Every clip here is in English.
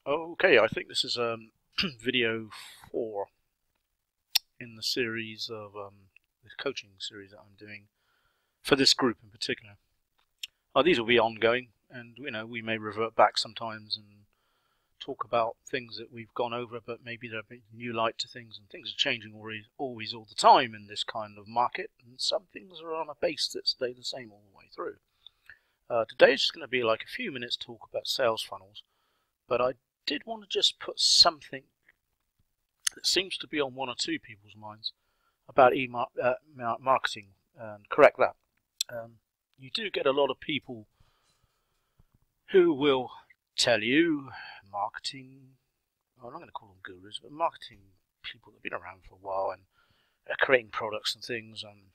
Okay, I think this is video 4 in the series of this coaching series that I'm doing for this group in particular. These will be ongoing, and we may revert back sometimes and talk about things that we've gone over, but maybe there'll be new light to things, and things are changing always all the time in this kind of market, and some things are on a base that stay the same all the way through. Today is just going to be like a few minutes talk about sales funnels, but I did want to just put something that seems to be on one or two people's minds about marketing and correct that. You do get a lot of people who will tell you marketing, well, I'm not going to call them gurus, but marketing people that have been around for a while and are creating products and things, and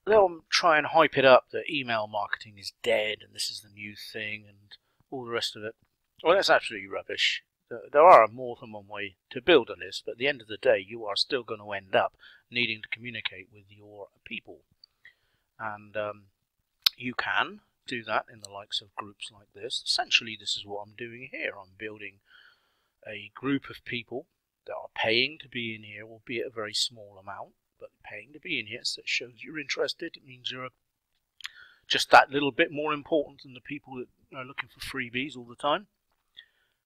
they'll try and hype it up that email marketing is dead and this is the new thing and all the rest of it. Well, that's absolutely rubbish. There are more than one way to build a list, but at the end of the day, you are still going to end up needing to communicate with your people. And you can do that in the likes of groups like this. Essentially, this is what I'm doing here. I'm building a group of people that are paying to be in here, albeit a very small amount, but paying to be in here, so it shows you're interested. It means you're just that little bit more important than the people that are looking for freebies all the time.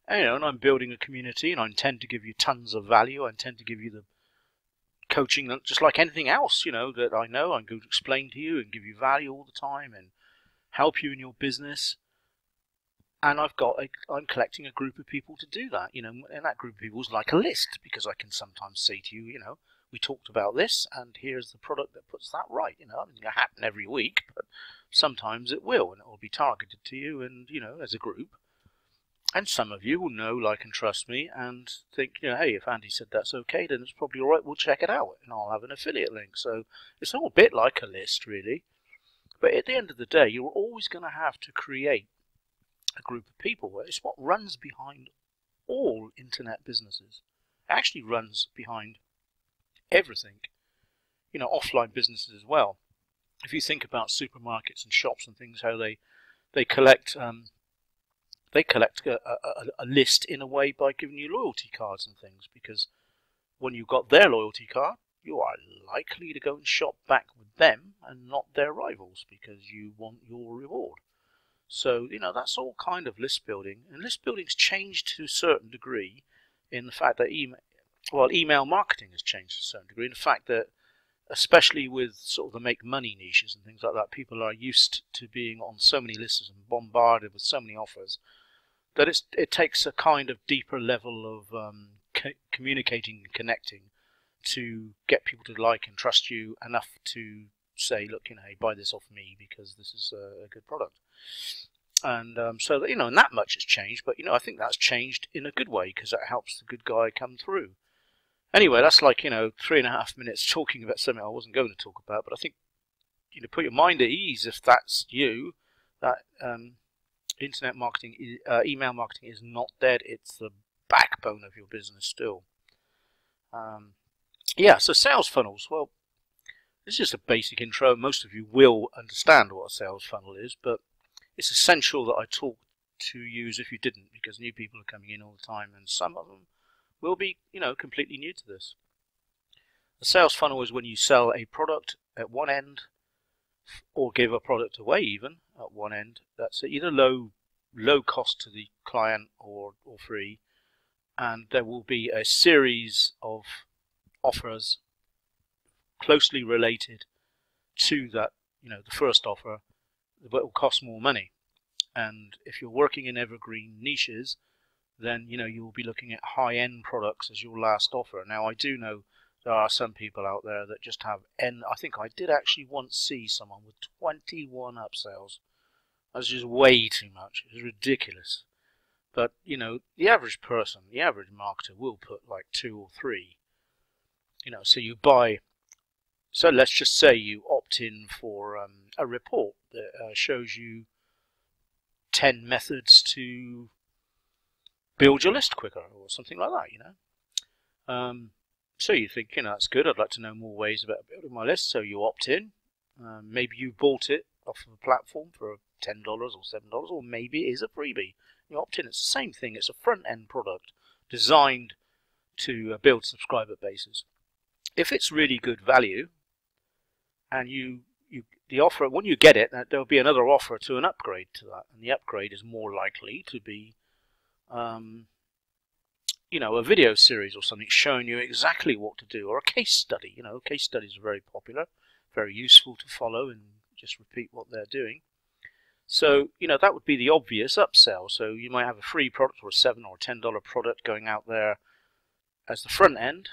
And I'm building a community, and I intend to give you tons of value. I intend to give you the coaching, just like anything else, that I know. I'm going to explain to you and give you value all the time and help you in your business. And I'm collecting a group of people to do that, and that group of people is like a list, because I can sometimes say to you, we talked about this, and here's the product that puts that right. I mean, it'll happen every week, but sometimes it will, and it will be targeted to you, and as a group. And some of you will know, like, and trust me, and think, hey, if Andy said that's okay, then it's probably all right. We'll check it out, and I'll have an affiliate link. So it's all a bit like a list, really. But at the end of the day, you're always going to have to create a group of people. It's what runs behind all internet businesses. It actually runs behind everything. Offline businesses as well. If you think about supermarkets and shops and things, how they collect. They collect a list in a way by giving you loyalty cards and things, because when you've got their loyalty card, you are likely to go and shop back with them and not their rivals, because you want your reward. So, that's all kind of list building. And list building's changed to a certain degree in the fact that email marketing has changed to a certain degree, in the fact that, especially with sort of the make money niches and things like that, people are used to being on so many lists and bombarded with so many offers that it takes a kind of deeper level of communicating and connecting to get people to like and trust you enough to say, look, hey, buy this off me because this is a good product. And so that, and that much has changed, but I think that's changed in a good way, because that helps the good guy come through. Anyway, that's like 3.5 minutes talking about something I wasn't going to talk about, but I think put your mind at ease if that's you. That internet marketing, email marketing is not dead. It's the backbone of your business still. Yeah, so sales funnels. Well, this is just a basic intro. Most of you will understand what a sales funnel is, but it's essential that I talk to you as if you didn't, because new people are coming in all the time, and some of them will be, completely new to this. A sales funnel is when you sell a product at one end, or give a product away even at one end. That's either low cost to the client or free, and there will be a series of offers closely related to that, the first offer, but will cost more money. And if you're working in evergreen niches, then you will be looking at high-end products as your last offer. Now, I do know there are some people out there that just have I think I did actually once see someone with 21 upsells. That's just way too much. It's ridiculous. But the average person, the average marketer, will put like 2 or 3. So you buy. So let's just say you opt in for a report that shows you 10 methods to build your list quicker, or something like that. So you think, that's good. I'd like to know more ways about building my list. So you opt in. Maybe you bought it off of a platform for $10 or $7, or maybe it is a freebie. You opt in. It's the same thing. It's a front-end product designed to build subscriber bases. If it's really good value, and the offer, when you get it, there'll be another offer to an upgrade to that, and the upgrade is more likely to be, you know, a video series or something showing you exactly what to do, or a case study. You know, case studies are very popular, very useful to follow and just repeat what they're doing. So, you know, that would be the obvious upsell. So you might have a free product or a $7 or $10 product going out there as the front end,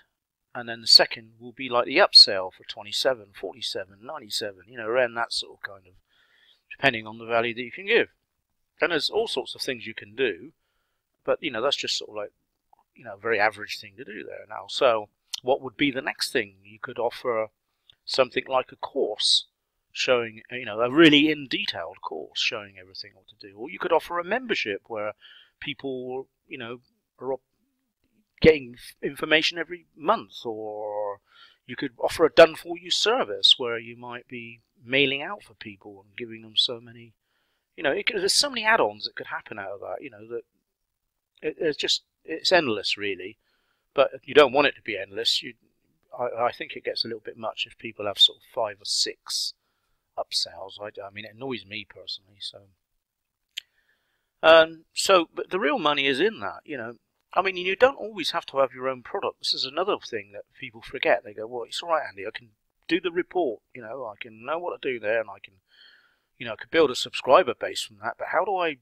and then the second will be like the upsell for $27, $47, $97, you know, around that sort of kind of, depending on the value that you can give. And there's all sorts of things you can do, but, you know, that's just sort of like, you know, a very average thing to do there now. So what would be the next thing? You could offer something like a course showing, you know, a really in-detailed course showing everything what to do. Or you could offer a membership where people, you know, are getting information every month. Or you could offer a done-for-you service where you might be mailing out for people and giving them so many, you know, there's so many add-ons that could happen out of that, you know, that it's endless really. But you don't want it to be endless. I think it gets a little bit much if people have sort of 5 or 6 upsells. I mean, it annoys me personally. But the real money is in that, you know. I mean, you don't always have to have your own product. This is another thing that people forget. They go, well, it's all right, Andy, I can do the report, you know, I can know what to do there, and I can, you know, I could build a subscriber base from that, but how do I,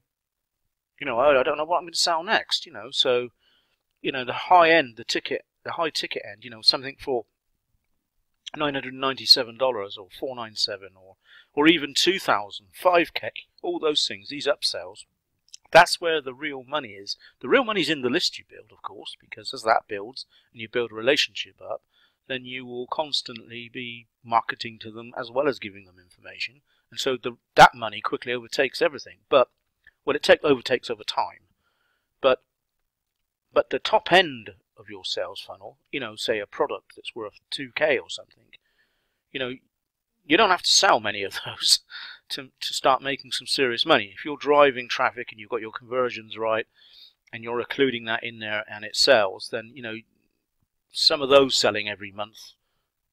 you know, I don't know what I'm going to sell next, you know. So, you know, the high end, the high ticket end, you know, something for $997 or $497 or even $2,000, $5K, all those things, these upsells. That's where the real money is. The real money is in the list you build, of course, because as that builds and you build a relationship up, then you will constantly be marketing to them as well as giving them information. And so that money quickly overtakes everything. But, well, it overtakes over time. But the top end of your sales funnel, you know, say a product that's worth 2K or something, you know, you don't have to sell many of those to start making some serious money. If you're driving traffic and you've got your conversions right and you're including that in there and it sells, then, you know, some of those selling every month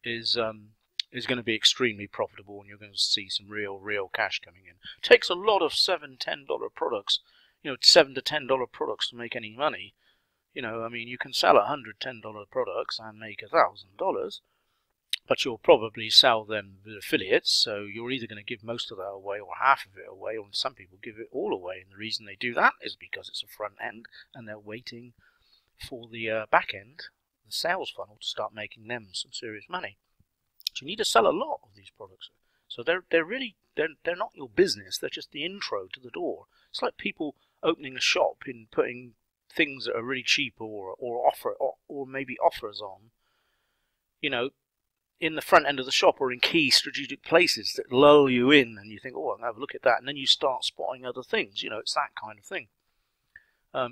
is going to be extremely profitable, and you're going to see some real cash coming in. It takes a lot of $7, $10 products, you know, $7 to $10 products to make any money. You know, I mean, you can sell $110 products and make $1,000, but you'll probably sell them with affiliates, so you're either going to give most of that away or half of it away, or some people give it all away. And the reason they do that is because it's a front end and they're waiting for the back end, the sales funnel, to start making them some serious money. So you need to sell a lot of these products. So they're not your business, they're just the intro to the door. It's like people opening a shop and putting things that are really cheap or maybe offers on, you know, in the front end of the shop or in key strategic places that lull you in, and you think, oh, I'm going to have a look at that, and then you start spotting other things. You know, it's that kind of thing.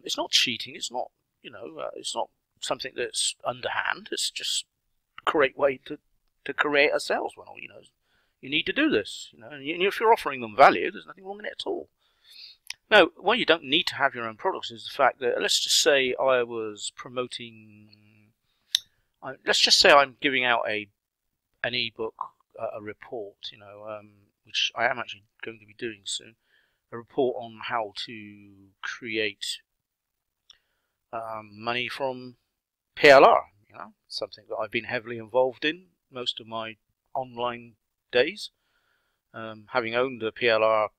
It's not cheating. It's not, you know, it's not something that's underhand. It's just a great way to create a sales funnel. You know, you need to do this. You know, and if you're offering them value, there's nothing wrong in it at all. Now, why you don't need to have your own products is the fact that, let's just say I was promoting, let's just say I'm giving out an ebook, a report, you know, which I am actually going to be doing soon, a report on how to create money from PLR, you know, something that I've been heavily involved in most of my online days, having owned a PLR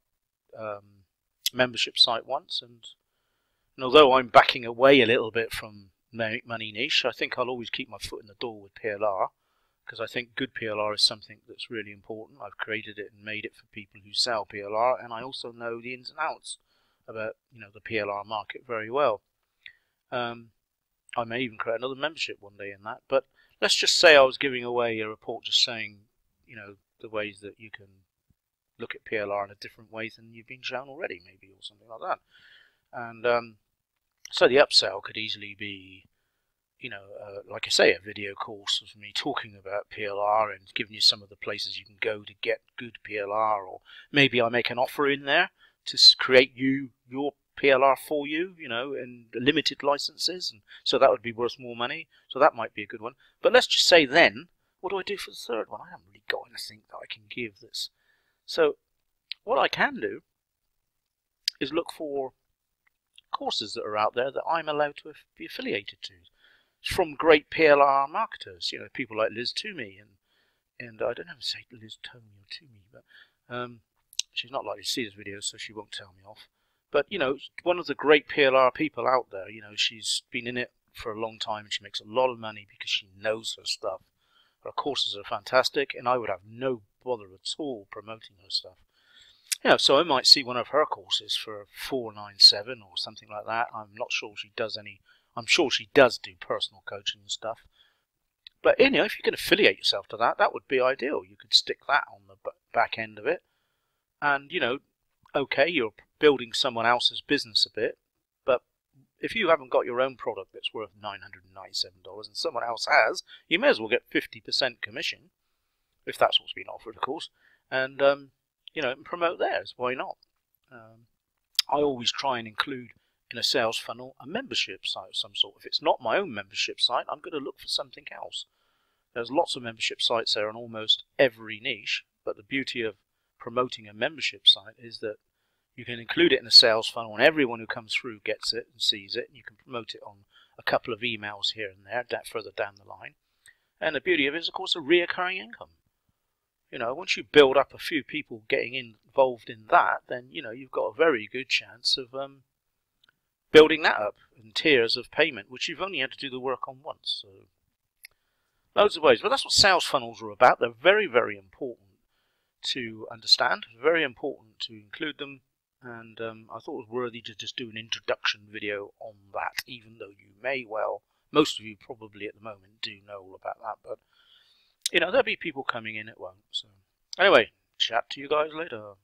membership site once, and although I'm backing away a little bit from Money Niche, I think I'll always keep my foot in the door with PLR, because I think good PLR is something that's really important. I've created it and made it for people who sell PLR, and I also know the ins and outs about, you know, the PLR market very well. I may even create another membership one day in that, but let's just say I was giving away a report just saying, you know, the ways that you can look at PLR in a different way than you've been shown already, maybe, or something like that. And so the upsell could easily be, you know, like I say, a video course of me talking about PLR and giving you some of the places you can go to get good PLR, or maybe I make an offer in there to create your PLR for you, you know, in limited licenses, and so that would be worth more money. So that might be a good one. But let's just say then, what do I do for the third one? I haven't really got anything that I can give this. So what I can do is look for courses that are out there that I'm allowed to be affiliated to from great PLR marketers, you know, people like Liz Toomey, and I don't know if to say Liz Toomey or Toomey, but she's not likely to see this video, so she won't tell me off. But, you know, one of the great PLR people out there, you know, she's been in it for a long time and she makes a lot of money because she knows her stuff. Her courses are fantastic, and I would have no bother at all promoting her stuff. You know, so I might see one of her courses for $497 or something like that. I'm not sure she does any. I'm sure she does do personal coaching and stuff. But, you know, if you can affiliate yourself to that, that would be ideal. You could stick that on the back end of it. And, you know, okay, you're building someone else's business a bit, but if you haven't got your own product that's worth $997 and someone else has, you may as well get 50% commission, if that's what's been offered, of course, and, you know, and promote theirs. Why not? I always try and include in a sales funnel a membership site of some sort. If it's not my own membership site, I'm going to look for something else. There's lots of membership sites there in almost every niche, but the beauty of promoting a membership site is that you can include it in a sales funnel and everyone who comes through gets it and sees it, and you can promote it on a couple of emails here and there, further down the line. And the beauty of it is, of course, a reoccurring income. You know, once you build up a few people getting involved in that, then, you know, you've got a very good chance of building that up in tiers of payment, which you've only had to do the work on once. So, loads of ways. But that's what sales funnels are about. They're very, very important to understand, very important to include them, and I thought it was worthy to just do an introduction video on that, even though you may well, most of you probably at the moment do know all about that, but, you know, there'll be people coming in that won't. So, anyway, chat to you guys later.